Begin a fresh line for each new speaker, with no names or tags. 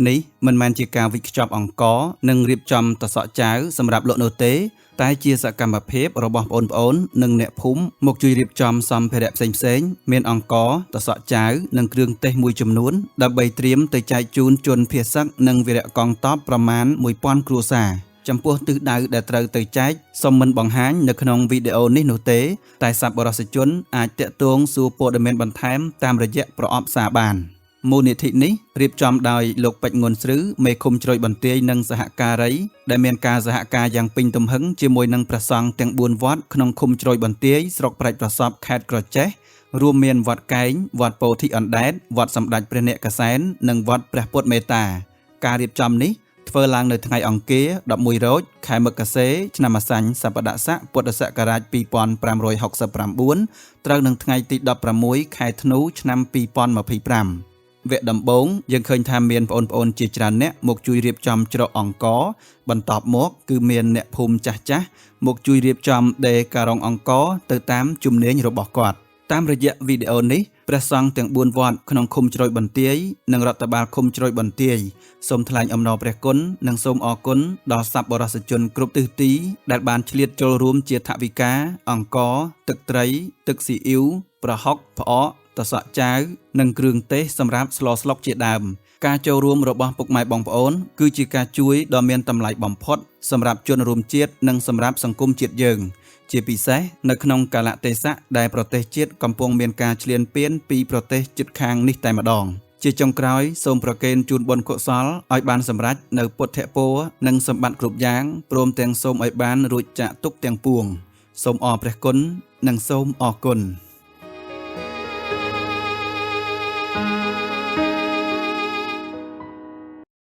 នេះមិនមែនជាការវិខ្ចប់អង្ករនិងរៀបចំតសក់ចាវសម្រាប់លក់នោះទេតែជាសកម្មភាពរបស់បងប្អូននិងអ្នកភូមិមកជួយរៀបចំសម្ភារៈផ្សេងៗមានអង្ករតសក់ចាវនិងគ្រឿងទេសមួយចំនួនដើម្បីត្រៀមទៅចែកជូនជនភៀសសឹកនិងវីរៈកងទ័ពប្រមាណ 1000 គ្រួសារចំពោះទិសដៅដែលត្រូវទៅចែកសូមមិនបង្ហាញនៅក្នុងវីដេអូនេះនោះទេតែសប្បុរសជនអាចតាក់ទងសួរព័ត៌មានបន្ថែមតាមរយៈប្រអប់សារបានមូលនិធិនេះរៀបចំដោយលោកពេជ្រ ងុនស្ឬមេឃុំជ្រោយបន្ទាយនិងសហការីដែលមានការសហការយ៉ាងពេញទំហឹងជាមួយនឹងព្រះសង្ឃទាំង4វត្តក្នុងឃុំជ្រោយបន្ទាយស្រុកប្រាច់ប្រសពខេត្តក្រចេះរួមមានវត្តកែងវត្តពោធិអណ្ដែតវត្តសម្ដេចព្រះនគរសែននិងវត្តព្រះពុទ្ធមេត្តាការរៀបចំនេះធ្វើឡើងនៅថ្ងៃអង្គារ11រោចខែមករាឆ្នាំអាសាញ់សប្តាហ៍ស័កពុទ្ធសករាជ2569ត្រូវនឹងថ្ងៃទី16ខែធ្នូឆ្នាំ2025វគ្គដំបូងយើងឃើញថាមានបងប្អូនជាច្រើនអ្នកមកជួយរៀបចំច្រកអង្ករបន្ទាប់មកគឺមានអ្នកភូមិចាស់មកជួយរៀបចំដេរការ៉ុងអង្ករទៅតាមជំនាញរបស់គាត់តាមរយៈវីដេអូនេះព្រះសង្ឃទាំង4វត្តក្នុងឃុំជ្រោយបន្ទាយនិងរដ្ឋបាលឃុំជ្រោយបន្ទាយសូមថ្លែងអំណរព្រះគុណនិងសូមអរគុណដល់សប្បុរសជនគ្រប់ទិសទីដែលបានឆ្លៀតចូលរួមជាថវិកាអង្ករទឹកត្រីទឹកស៊ីអ៊ីវប្រហុកផ្អកតសក់ចាវនិងគ្រឿងទេសសម្រាប់ស្លស្លុកជាដើមការចូលរួមរបស់ពុកម៉ែបងប្អូនគឺជាការជួយដ៏មានតម្លៃបំផុតសម្រាប់ជនរួមជាតិនិងសម្រាប់សង្គមជាតិយើងជាពិសេសនៅក្នុងកាលៈទេសៈដែលប្រទេសជាតិកំពុងមានការឈ្លានពានពីប្រទេសជិតខាងនេះតែម្ដងជាចុងក្រោយសូមប្រគេនជូនបុណ្យកុសលឲ្យបានសម្រេចនៅពុទ្ធពរនិងសម្បត្តិគ្រប់យ៉ាងព្រមទាំងសូមឲ្យបានរួចចាកទុក្ខទាំងពួងសូមអរព្រះគុណនិងសូមអរគុណ